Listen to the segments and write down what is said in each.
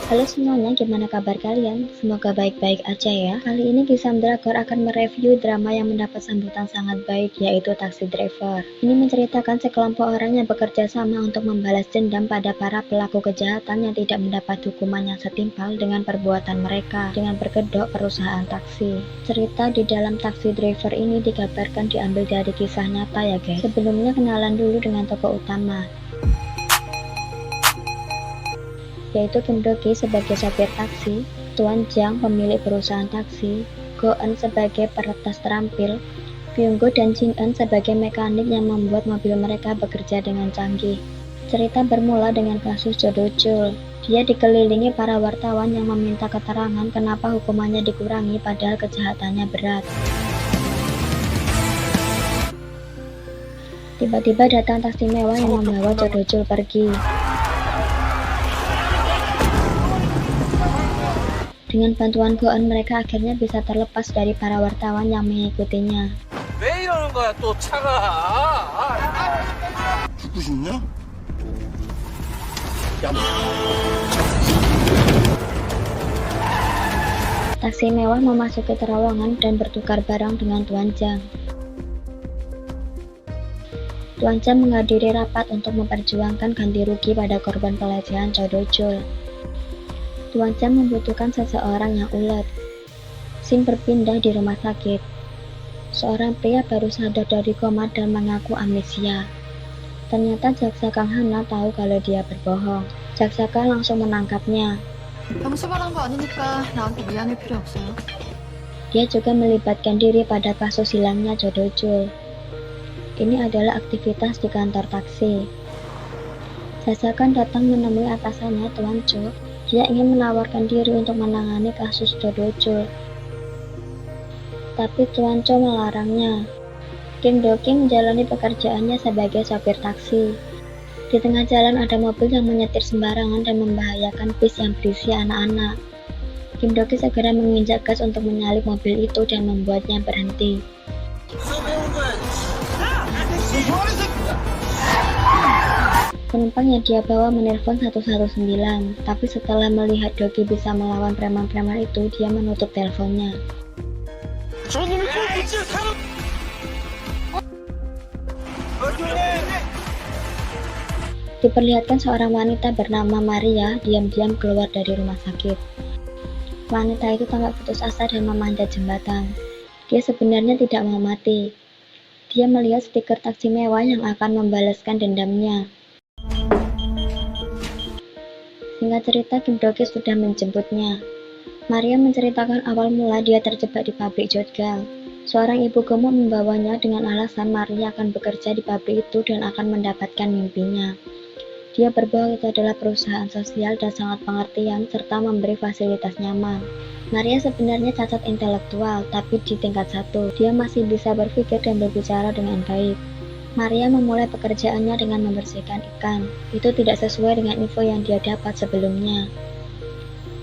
Halo semuanya, gimana kabar kalian? Semoga baik-baik aja ya. Kali ini Kisam Drakor akan mereview drama yang mendapat sambutan sangat baik, yaitu Taxi Driver. Ini menceritakan sekelompok orang yang bekerja sama untuk membalas dendam pada para pelaku kejahatan yang tidak mendapat hukuman yang setimpal dengan perbuatan mereka dengan berkedok perusahaan taksi. Cerita di dalam Taxi Driver ini dikabarkan diambil dari kisah nyata ya guys. Sebelumnya kenalan dulu dengan tokoh utama, yaitu Kim Do-ki sebagai sopir taksi, Tuan Jang pemilik perusahaan taksi, Go-eun sebagai peretas terampil, Byung-go dan Jin-eun sebagai mekanik yang membuat mobil mereka bekerja dengan canggih. Cerita bermula dengan kasus Jo Do-chul. Dia dikelilingi para wartawan yang meminta keterangan kenapa hukumannya dikurangi padahal kejahatannya berat. Tiba-tiba datang taksi mewah yang membawa Jo Do-chul pergi. Dengan bantuan Go-eun, mereka akhirnya bisa terlepas dari para wartawan yang mengikutinya. 왜 이러는 거야 또 차가? 죽고 싶냐? Taksi mewah memasuki terowongan dan bertukar barang dengan Tuan Jang. Tuan Jang menghadiri rapat untuk memperjuangkan ganti rugi pada korban pelecehan Jo Do-chul. Tuan Jang membutuhkan seseorang yang ulet. Scene berpindah di rumah sakit. Seorang pria baru sadar dari koma dan mengaku amnesia. Ternyata Jaksa Kang Hana tahu kalau dia berbohong. Jaksa Kang langsung menangkapnya. 평소 말한 거 아니니까 나한테 미안할 필요 없어요. Dia juga melibatkan diri pada kasus hilangnya Jo Do-chul. Ini adalah aktivitas di kantor taksi. Jaksa Kang datang menemui atasannya Tuan Cho. Dia ingin menawarkan diri untuk menangani kasus Jo Do-chul. Tapi Tuan Cho melarangnya. Kim Do-ki menjalani pekerjaannya sebagai sopir taksi. Di tengah jalan ada mobil yang menyetir sembarangan dan membahayakan bis yang berisi anak-anak. Kim Do-ki segera menginjak gas untuk menyalip mobil itu dan membuatnya berhenti. Penumpang yang dia bawa menelpon 119, tapi setelah melihat Do-ki bisa melawan preman-preman itu, dia menutup teleponnya. Diperlihatkan seorang wanita bernama Maria diam-diam keluar dari rumah sakit. Wanita itu tampak putus asa dan memanjat jembatan. Dia sebenarnya tidak mau mati. Dia melihat stiker taksi mewah yang akan membalaskan dendamnya. Singkat cerita, Kim Do-ki sudah menjemputnya. Maria menceritakan awal mula dia terjebak di pabrik Jotgal. Seorang ibu gemuk membawanya dengan alasan Maria akan bekerja di pabrik itu dan akan mendapatkan mimpinya. Dia berbohong itu adalah perusahaan sosial dan sangat pengertian serta memberi fasilitas nyaman. Maria sebenarnya cacat intelektual, tapi di tingkat 1, dia masih bisa berpikir dan berbicara dengan baik. Maria memulai pekerjaannya dengan membersihkan ikan. Itu tidak sesuai dengan info yang dia dapat sebelumnya.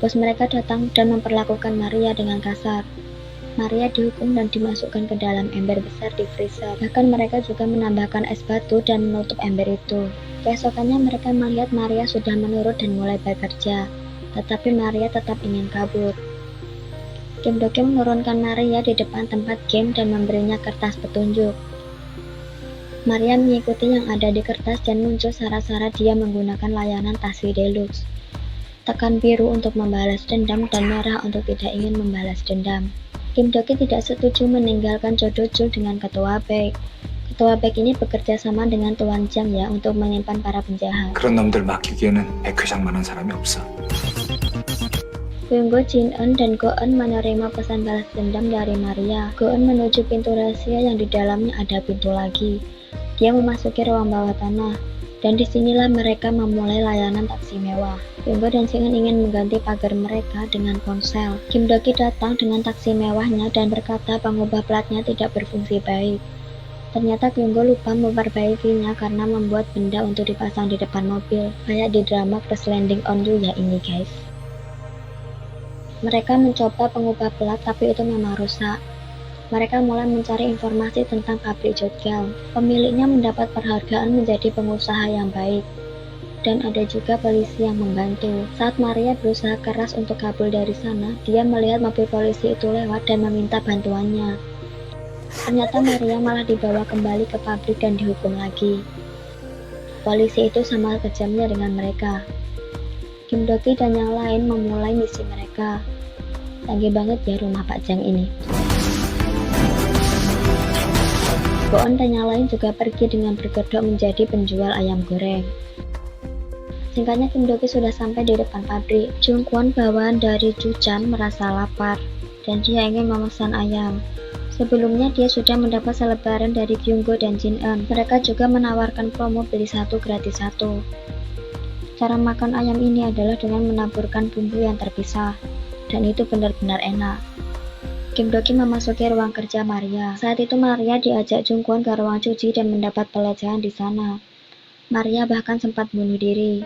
Bos mereka datang dan memperlakukan Maria dengan kasar. Maria dihukum dan dimasukkan ke dalam ember besar di freezer. Bahkan mereka juga menambahkan es batu dan menutup ember itu. Keesokannya mereka melihat Maria sudah menurut dan mulai bekerja. Tetapi Maria tetap ingin kabur. Kim Do-ki menurunkan Maria di depan tempat game dan memberinya kertas petunjuk. Maria mengikuti yang ada di kertas dan muncul syarat-syarat dia menggunakan layanan taksi deluxe. Tekan biru untuk membalas dendam dan merah untuk tidak ingin membalas dendam. Kim Do-ki tidak setuju meninggalkan Jo Do-chul dengan ketua BEK. Ketua BEK ini bekerja sama dengan Tuan Jang ya untuk menyimpan para penjahat. 그런 놈들 맡기기에는 백 회장만한 사람이 없어. Byung-go, Jin-eun, dan Go-eun menerima pesan balas dendam dari Maria. Go-eun menuju pintu rahasia yang di dalamnya ada pintu lagi. Dia memasuki ruang bawah tanah, dan disinilah mereka memulai layanan taksi mewah. Byung-go dan Jin-eun ingin mengganti pagar mereka dengan ponsel. Kim Do-ki datang dengan taksi mewahnya dan berkata pengubah platnya tidak berfungsi baik. Ternyata Byung-go lupa memperbaikinya karena membuat benda untuk dipasang di depan mobil, kayak di drama Crash Landing on You ya ini guys. Mereka mencoba pengubah plat tapi itu memang rusak. Mereka mulai mencari informasi tentang pabrik Jotgal. Pemiliknya mendapat penghargaan menjadi pengusaha yang baik. dan ada juga polisi yang membantu. Saat Maria berusaha keras untuk kabur dari sana, dia melihat mobil polisi itu lewat dan meminta bantuannya. Ternyata Maria malah dibawa kembali ke pabrik dan dihukum lagi. Polisi itu sama kejamnya dengan mereka. Kim Do-ki dan yang lain memulai misi mereka. Canggih banget ya rumah Pak Jang ini. Go-on dan yang lain juga pergi dengan berkedok menjadi penjual ayam goreng. Singkatnya, Kim Do-ki sudah sampai di depan pabrik. Jung Kwon, bawaan dari Ju Chan, merasa lapar dan dia ingin memesan ayam. Sebelumnya dia sudah mendapat selebaran dari Kyung Go dan Jin Eun. Mereka juga menawarkan promo beli satu gratis satu. Cara makan ayam ini adalah dengan menaburkan bumbu yang terpisah, dan itu benar-benar enak. Kim Do-ki memasuki ruang kerja Maria. Saat itu Maria diajak Jung Kwon ke ruang cuci dan mendapat pelecehan di sana. Maria bahkan sempat bunuh diri.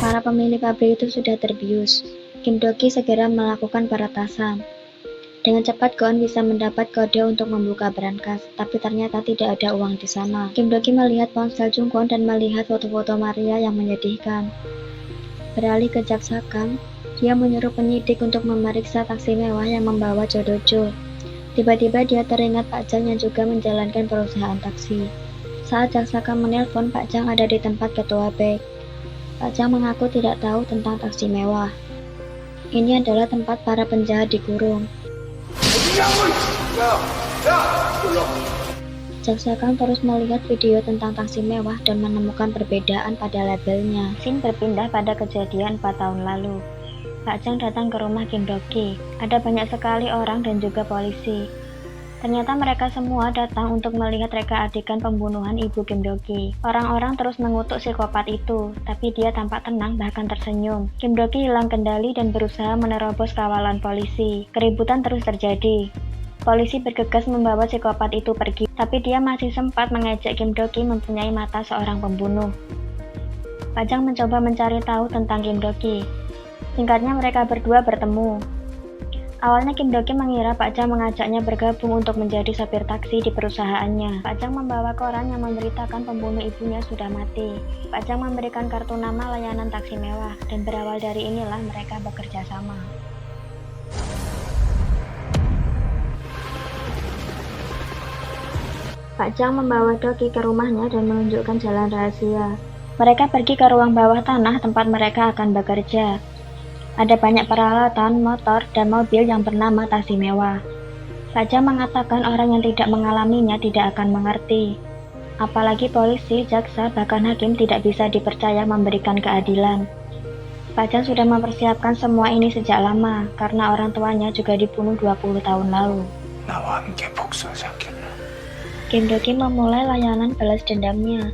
Para pemilik pabrik itu sudah terbius. Kim Do-ki segera melakukan peretasan. Dengan cepat Go-on bisa mendapat kode untuk membuka brankas, tapi ternyata tidak ada uang di sana. Kim Do-ki melihat ponsel Jung Kwon dan melihat foto-foto Maria yang menyedihkan. Beralih ke Jaksa Kang, dia menyuruh penyidik untuk memeriksa taksi mewah yang membawa Jo Do-jo. Tiba-tiba dia teringat Pak Jang yang juga menjalankan perusahaan taksi. Saat Jaksa Kang menelpon, Pak Jang ada di tempat ketua BEK. Pak Jang mengaku tidak tahu tentang taksi mewah. Ini adalah tempat para penjahat dikurung. Jaksa Kang terus melihat video tentang taksi mewah dan menemukan perbedaan pada labelnya. Scene berpindah pada kejadian 4 tahun lalu. Pak Jang datang ke rumah Kim Do-ki. Ada banyak sekali orang dan juga polisi. Ternyata mereka semua datang untuk melihat reka adegan pembunuhan ibu Kim Do-ki. Orang-orang terus mengutuk psikopat itu, tapi dia tampak tenang bahkan tersenyum. Kim Do-ki hilang kendali dan berusaha menerobos kawalan polisi. Keributan terus terjadi. Polisi bergegas membawa psikopat itu pergi, tapi dia masih sempat mengejek Kim Do-ki mempunyai mata seorang pembunuh. Pak Jang mencoba mencari tahu tentang Kim Do-ki. Singkatnya mereka berdua bertemu. Awalnya Kim Do-ki mengira Pak Jang mengajaknya bergabung untuk menjadi sopir taksi di perusahaannya. Pak Jang membawa koran yang memberitakan pembunuh ibunya sudah mati. Pak Jang memberikan kartu nama layanan taksi mewah, dan berawal dari inilah mereka bekerja sama. Pak Jang membawa Do-ki ke rumahnya dan menunjukkan jalan rahasia. Mereka pergi ke ruang bawah tanah tempat mereka akan bekerja. Ada banyak peralatan, motor, dan mobil yang bernama taksi mewah. Pak Jang mengatakan orang yang tidak mengalaminya tidak akan mengerti. Apalagi polisi, jaksa, bahkan hakim tidak bisa dipercaya memberikan keadilan. Pak Jang sudah mempersiapkan semua ini sejak lama, karena orang tuanya juga dibunuh 20 tahun lalu. 나와 함께 복수하지 않겠나? Kim Do-ki memulai layanan balas dendamnya.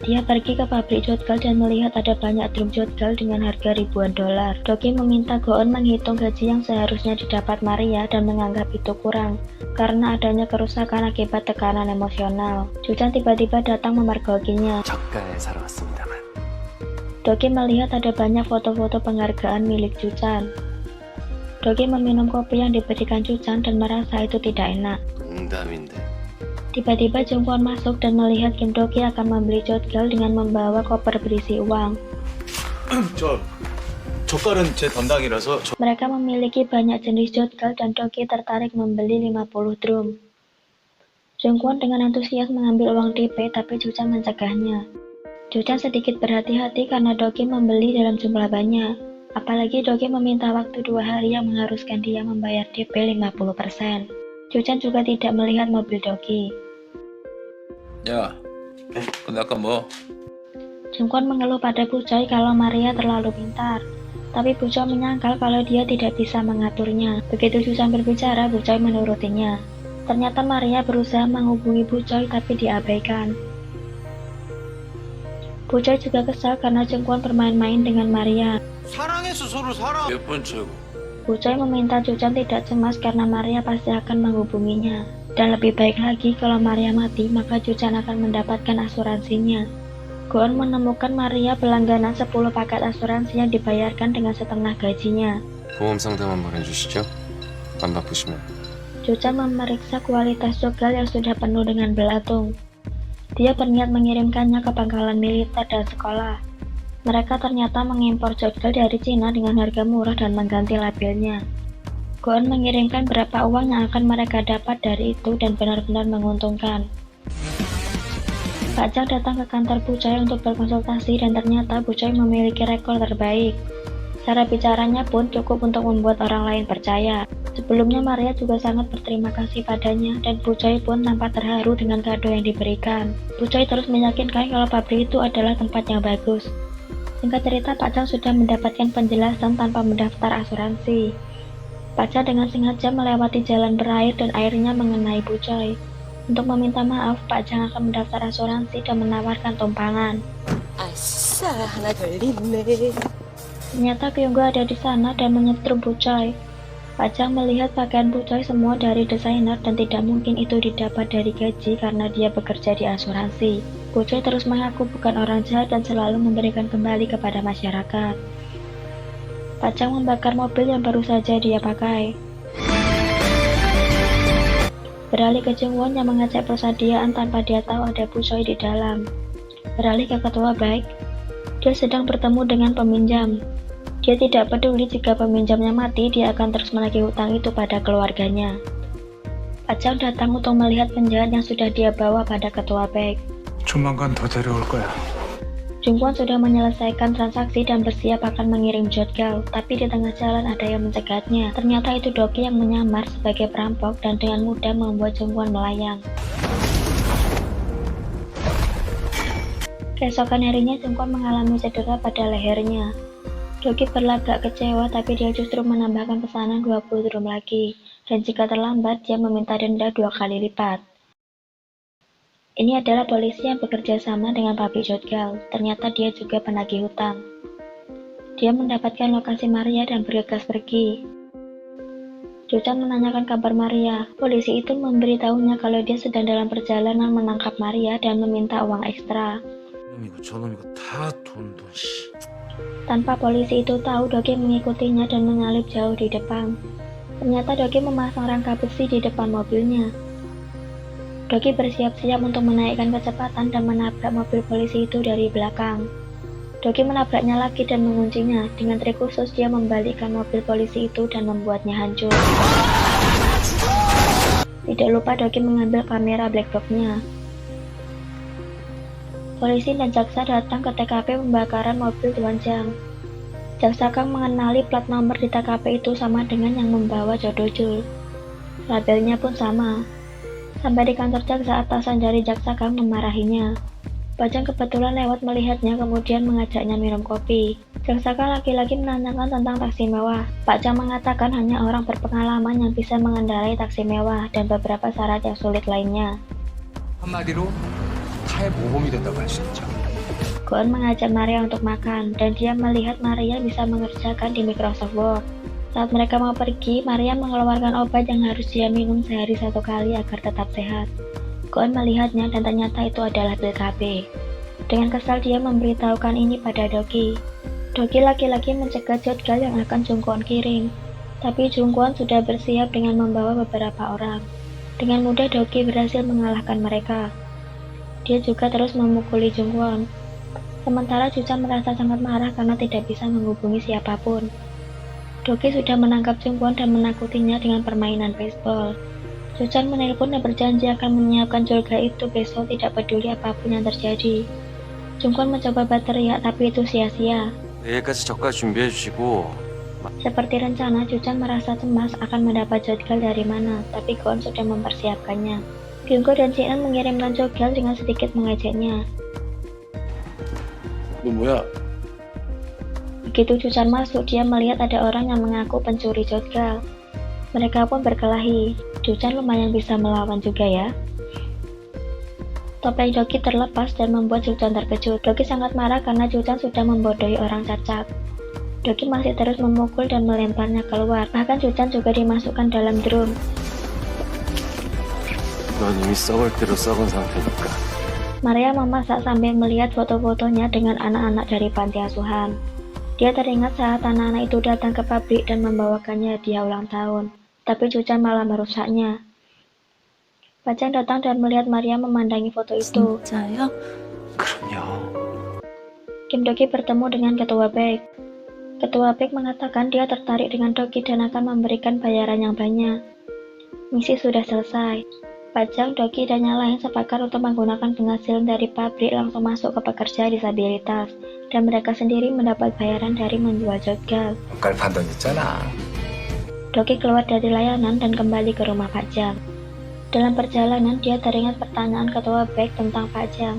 Dia pergi ke pabrik Jotgal dan melihat ada banyak drum Jotgal dengan harga ribuan dolar. Do-ki meminta Go-on menghitung gaji yang seharusnya didapat Maria dan menganggap itu kurang, karena adanya kerusakan akibat tekanan emosional. Ju-chan tiba-tiba datang memergokinya. 저가에 사러 왔습니다만. Do-ki melihat ada banyak foto-foto penghargaan milik Ju-chan. Do-ki meminum kopi yang diberikan Ju-chan dan merasa itu tidak enak. 농담인데. Tiba-tiba Jung Kwon masuk dan melihat Kim Do-ki akan membeli Jotgal dengan membawa koper berisi uang. 저 젓갈은 제 담당이라서 Mereka memiliki banyak jenis Jotgal dan Do-ki tertarik membeli 50 drum. Jung Kwon dengan antusias mengambil uang DP, tapi Ju-chan mencegahnya. Ju-chan sedikit berhati-hati karena Do-ki membeli dalam jumlah banyak. Apalagi Do-ki meminta waktu 2 hari yang mengharuskan dia membayar DP 50%. Ju-chan juga tidak melihat mobil Do-ki. 야, 근데 아까 뭐? Jung Kwon mengeluh pada Bu Choi kalau Maria terlalu pintar. Tapi Bu Choi menyangkal kalau dia tidak bisa mengaturnya. Begitu Ju-chan berbicara, Bu Choi menurutinya. Ternyata Maria berusaha menghubungi Bu Choi tapi diabaikan. Bu Choi juga kesal karena Jung Kwon bermain-main dengan Maria. 사랑해서 서로 살아. 몇 번째고? Bu Choi meminta Ju-chan tidak cemas karena Maria pasti akan menghubunginya. Dan lebih baik lagi kalau Maria mati, maka Ju-chan akan mendapatkan asuransinya. Go-on menemukan Maria berlangganan 10 paket asuransi yang dibayarkan dengan setengah gajinya. 보험 상담 한번 해주시죠. 안 바쁘시면. Juchan memeriksa kualitas Jokgal yang sudah penuh dengan belatung. Dia berniat mengirimkannya ke pangkalan militer dan sekolah. Mereka ternyata mengimpor Jokgal dari Cina dengan harga murah dan mengganti labelnya. Goon mengirimkan berapa uang yang akan mereka dapat dari itu dan benar-benar menguntungkan. Pak Chang datang ke kantor Bu Choi untuk berkonsultasi dan ternyata Bu Choi memiliki rekor terbaik. Cara bicaranya pun cukup untuk membuat orang lain percaya. Sebelumnya Maria juga sangat berterima kasih padanya dan Bu Choi pun nampak terharu dengan kado yang diberikan. Bu Choi terus meyakinkan kalau pabrik itu adalah tempat yang bagus. Singkat cerita, Pak Chang sudah mendapatkan penjelasan tanpa mendaftar asuransi. Pak Chang dengan sengaja melewati jalan berair dan airnya mengenai Bu Choi. Untuk meminta maaf, Pak Chang akan mendaftar asuransi dan menawarkan tumpangan. 아싸, 하나 덜 있네. Ternyata Kyunggo ada di sana dan menyetrum Bu Choi. Pak Chang melihat pakaian Bu Choi semua dari desainer dan tidak mungkin itu didapat dari gaji karena dia bekerja di asuransi. Bu Choi terus mengaku bukan orang jahat dan selalu memberikan kembali kepada masyarakat. Pak Chang membakar mobil yang baru saja dia pakai. Beralih ke Jungwon yang mengajak persediaan tanpa dia tahu ada Bu Choi di dalam. Beralih ke ketua bank, dia sedang bertemu dengan peminjam. Dia tidak peduli jika peminjamnya mati, dia akan terus menagih hutang itu pada keluarganya. Pak Chang datang untuk melihat penjahat yang sudah dia bawa pada ketua bank. 조만간 더 데려올 거야. Jungwon sudah menyelesaikan transaksi dan bersiap akan mengirim Jotgal, tapi di tengah jalan ada yang mencegatnya. Ternyata itu Doki yang menyamar sebagai perampok dan dengan mudah membuat Jungwon melayang. Keesokan harinya Jungwon mengalami cedera pada lehernya. Doki berlagak kecewa, tapi dia justru menambahkan pesanan 20 drum lagi, dan jika terlambat dia meminta denda 2 kali lipat. Ini adalah polisi yang bekerja sama dengan pabrik Jotgal. Ternyata dia juga penagih hutang. Dia mendapatkan lokasi Maria dan bergegas pergi. Juchan menanyakan kabar Maria. Polisi itu memberitahunya kalau dia sedang dalam perjalanan menangkap Maria dan meminta uang ekstra. Tanpa polisi itu tahu, Doki mengikutinya dan menyalip jauh di depan. Ternyata Doki memasang rangka besi di depan mobilnya. Doki bersiap-siap untuk menaikkan kecepatan dan menabrak mobil polisi itu dari belakang. Doki menabraknya lagi dan menguncinya. Dengan trik khusus, dia membalikkan mobil polisi itu dan membuatnya hancur. Tidak lupa Doki mengambil kamera black box-nya. Polisi dan jaksa datang ke TKP pembakaran mobil Tuan Jang. Jaksa Kang mengenali plat nomor di TKP itu sama dengan yang membawa Jo Do-jul. Labelnya pun sama. Sampai di kantor jaksa, atasan dari jaksa Kang memarahinya. Pak Chang kebetulan lewat melihatnya kemudian mengajaknya minum kopi. Jaksa Kang lagi-lagi menanyakan tentang taksi mewah. Pak Chang mengatakan hanya orang berpengalaman yang bisa mengendarai taksi mewah dan beberapa syarat yang sulit lainnya. 한마디로 타의 모범이 된다고 할 수 있죠. Goon mengajak Maria untuk makan dan dia melihat Maria bisa mengerjakan di Microsoft Word. Saat mereka mau pergi, Maria mengeluarkan obat yang harus dia minum sehari 1 kali agar tetap sehat. Goon melihatnya dan ternyata itu adalah pil KB. Dengan kesal dia memberitahukan ini pada Doki. Doki laki-laki mencegat Jotgal yang akan Jungkwon kirim. Tapi Jungkwon sudah bersiap dengan membawa beberapa orang. Dengan mudah Doki berhasil mengalahkan mereka. Dia juga terus memukuli Jungkwon. Sementara Juchan merasa sangat marah karena tidak bisa menghubungi siapapun. Doki sudah menangkap Jungkwon dan menakutinya dengan permainan baseball. Juchan menelpon dan berjanji akan menyiapkan Jolga itu besok tidak peduli apapun yang terjadi. Jungkwon mencoba berteriak tapi itu sia-sia. 내일까지 젓갈 준비해 주시고. Seperti rencana, Juchan merasa cemas akan mendapat Jotgal dari mana, tapi Goon sudah mempersiapkannya. Kyunggo dan Jinan mengirimkan Jotgal dengan sedikit mengejaknya. 너 뭐야? Begitu Juchan masuk, dia melihat ada orang yang mengaku pencuri Jotgal. Mereka pun berkelahi. Juchan lumayan bisa melawan juga ya. Topeng Doki terlepas dan membuat Juchan terkejut. Doki sangat marah karena Juchan sudah membodohi orang cacat. Doki masih terus memukul dan melemparnya keluar. Bahkan Juchan juga dimasukkan dalam drum. 넌 이미 썩을 대로 썩은 상태니까. Maria memasak sambil melihat foto-fotonya dengan anak-anak dari panti asuhan. Dia teringat saat anak-anak itu datang ke pabrik dan membawakannya hadiah ulang tahun. tapi cuaca malah merusaknya. Pak Chang datang dan melihat Maria memandangi foto itu. 진짜요? 그럼요. Kim Doki bertemu dengan Ketua Baek. Ketua Baek mengatakan dia tertarik dengan Doki dan akan memberikan bayaran yang banyak. Misi sudah selesai. Pak Chang, Doki, dan yang lain sepakat untuk menggunakan penghasilan dari pabrik langsung masuk ke pekerja disabilitas, dan mereka sendiri mendapat bayaran dari menjual jodgal. 깔판돈 있잖아. Doki keluar dari layanan dan kembali ke rumah Pak Chang. Dalam perjalanan, dia teringat pertanyaan Ketua Baek tentang Pak Chang.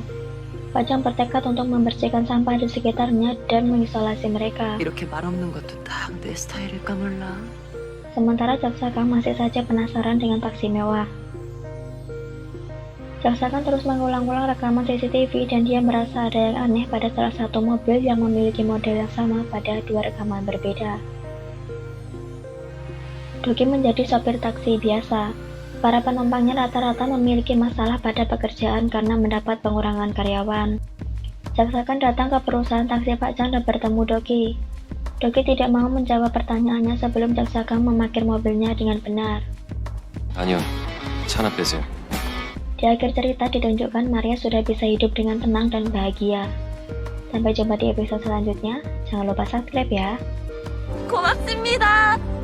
Pak Chang bertekad untuk membersihkan sampah di sekitarnya dan mengisolasi mereka. 이렇게 말 없는 것도 딱 내 스타일일까 몰라. Sementara Jaksa Kang masih saja penasaran dengan taksi mewah. Jaksa Kang terus mengulang-ulang rekaman CCTV dan dia merasa ada yang aneh pada salah satu mobil yang memiliki model yang sama pada dua rekaman berbeda. Doki menjadi sopir taksi biasa. Para penumpangnya rata-rata memiliki masalah pada pekerjaan karena mendapat pengurangan karyawan. Jaksa Kang datang ke perusahaan taksi Pak Chang dan bertemu Doki. Doki tidak mau menjawab pertanyaannya sebelum Jaksa Kang memarkir mobilnya dengan benar. 아니요, 차나 빼세요. Di akhir cerita ditunjukkan Maria sudah bisa hidup dengan tenang dan bahagia. Sampai jumpa di episode selanjutnya. Jangan lupa subscribe ya. 고맙습니다.